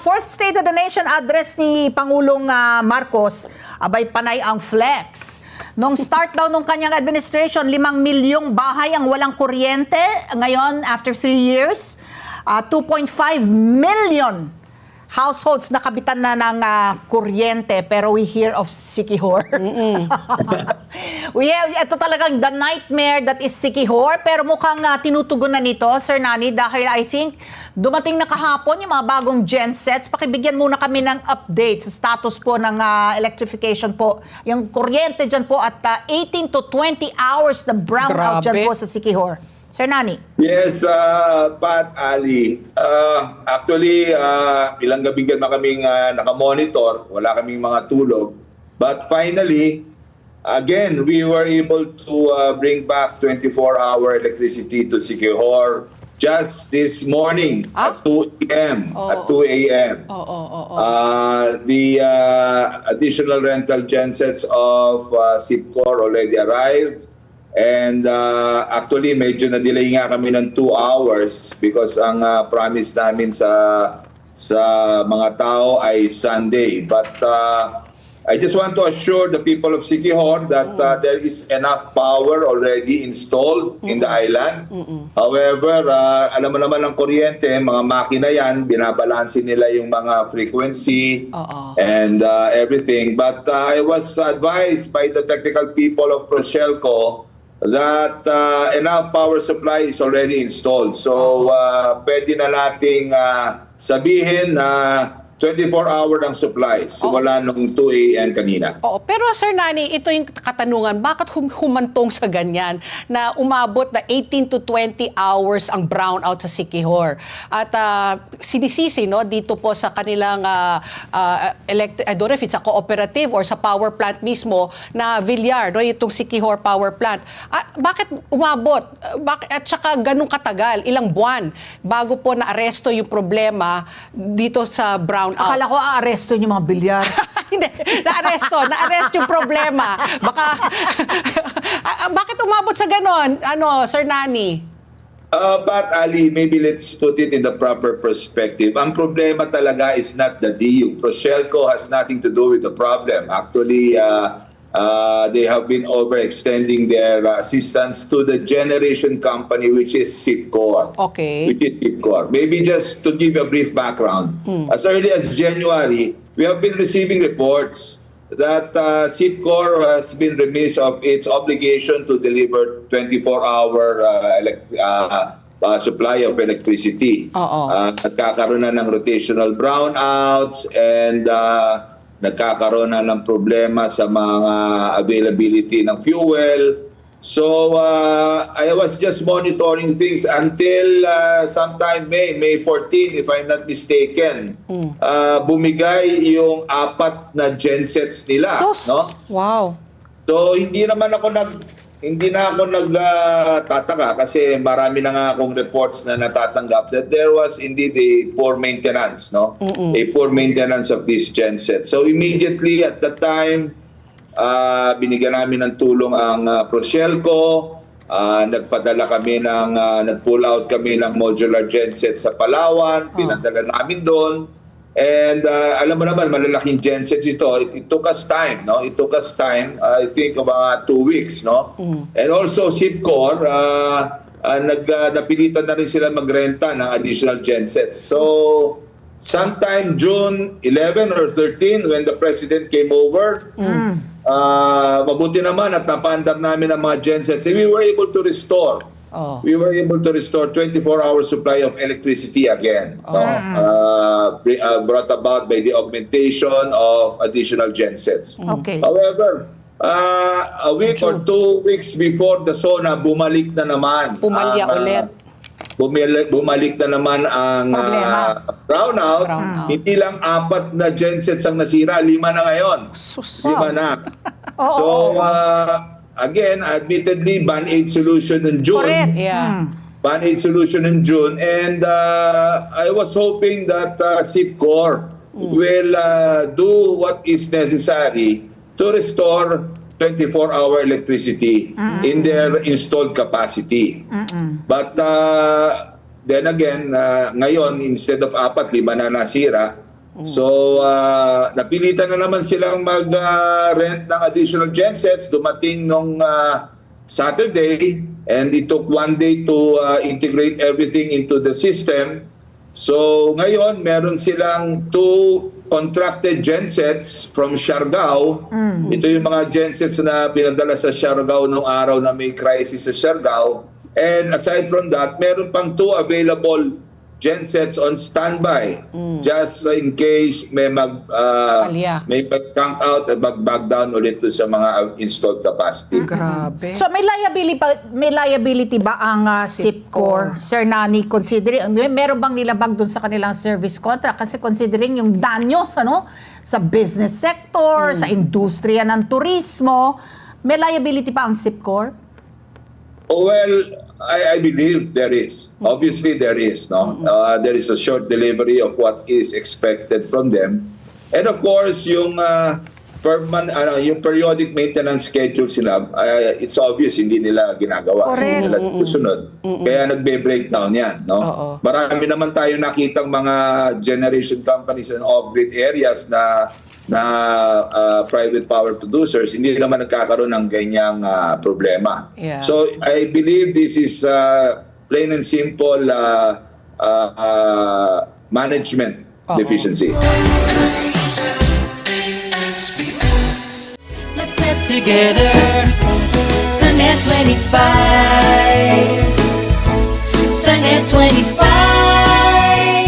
Fourth State of the Nation address ni Pangulong Marcos, abay panay ang flex. Nung start daw nung kanyang administration, 5 milyong bahay ang walang kuryente. Ngayon, after 3 years, 2.5 million households nakabitan na ng kuryente, pero we hear of Siquijor. Ito talagang the nightmare that is Siquijor, pero mukhang tinutugunan nito, Sir Nani, dahil I think dumating na kahapon yung mga bagong gensets. Pakibigyan muna kami ng update sa status po ng electrification po. Yung kuryente dyan po at 18 to 20 hours na brownout dyan po sa Siquijor. Sir Nani. Yes, Pat, Ali. Actually, ilang gabi na kaming nakamonitor. Wala kaming mga tulog. But finally, again, we were able to bring back 24-hour electricity to Siquijor just this morning at 2 a.m. At 2 a.m. The additional rental gensets of SIPCOR already arrived. And actually, medyo na-delay nga kami ng 2 hours because ang promise namin sa mga tao ay Sunday. But I just want to assure the people of Siquijor that there is enough power already installed in the island. However, alam mo naman ang kuryente, mga makina yan, binabalansin nila yung mga frequency and everything. But I was advised by the technical people of Procelco that enough power supply is already installed. So, pwede na nating sabihin na 24-hour ang supply simula nung 2 a.m. kanina. Oo, pero Sir Nani, ito yung katanungan, bakit humantong sa ganyan na umabot na 18 to 20 hours ang brownout sa Siquijor? At sinisisi dito po sa kanilang I don't know if it's a cooperative or sa power plant mismo na Villar, itong Siquijor power plant. Bakit umabot? At saka ganun katagal, ilang buwan bago po na-aresto yung problema dito sa brownout? Akala ko aaresto yung mga bilyar. Hindi, na-arrest yung problema. Bakit umabot sa ganon, Sir Nani? Pat, Ali, maybe let's put it in the proper perspective. Ang problema talaga is not the DU. Procelco has nothing to do with the problem. Actually, they have been overextending their assistance to the generation company, which is SIPCOR. Okay. Which is SIPCOR. Maybe just to give a brief background. As early as January, we have been receiving reports that SIPCOR has been remiss of its obligation to deliver 24-hour supply of electricity. Nagkakaroon na ng rotational brownouts and nagkakaroon na ng problema sa mga availability ng fuel. So, I was just monitoring things until sometime May 14, if I'm not mistaken. Bumigay yung 4 na gensets nila. No? Wow. So, hindi na ako nagtataka kasi marami na nga akong reports na natatanggap that there was indeed a poor maintenance, a poor maintenance of these gensets. So immediately at that time, binigyan namin ng tulong ang Procelco, nagpadala kami nag-pull out kami ng modular genset sa Palawan, pinadala namin doon. And alam mo naman, malalaking gensets ito. It took us time, It took us time, I think about 2 weeks, And also, SIPCOR, napilitan na rin sila magrenta ng additional gensets. So, sometime June 11 or 13, when the President came over, mabuti naman at napaandar namin ang mga gensets. And we were able to restore. We were able to restore 24-hour supply of electricity again. Brought about by the augmentation of additional gensets. Okay. However, a week or 2 weeks before the SONA, bumalik na naman. Ulit. Bumalik na naman ang brownout. Hindi lang 4 na gensets ang nasira, 5 na ngayon. 5 na. So, again, admittedly, Band-Aid solution in June. Correct. Yeah. Band-Aid solution in June. And I was hoping that SIPCOR will do what is necessary to restore 24-hour electricity in their installed capacity. But then again, ngayon, instead of 4, 5 na nasira. So, napilitan na naman silang mag-rent ng additional gensets. Dumating nung Saturday, and it took 1 day to integrate everything into the system. So, ngayon, meron silang 2 contracted gensets from Siargao. Ito yung mga gensets na pinadala sa Siargao nung araw na may crisis sa Siargao. And aside from that, meron pang 2 available gensets on standby just in case may may mag-count out at mag-back down ulit sa mga installed capacity. Grabe. So may liability ba ang SIPCOR, Sir Nani, considering meron bang nilabag dun sa kanilang service contract kasi considering yung danyo sa business sector, sa industriya ng turismo, may liability pa ang SIPCOR? Oh, well, I believe there is. Obviously, there is. No, there is a short delivery of what is expected from them, and of course, yung yung periodic maintenance schedule sila. It's obvious hindi nila ginagawa. Correct. Hindi nila susunod. Kaya nagbe-breakdown yan. No, marami naman tayo nakitang mga generation companies and off-grid areas na private power producers, hindi naman nagkakaroon ng ganyang problema. Yeah. So, I believe this is plain and simple management deficiency. Let's get together. Sunnet 25. Sunnet 25.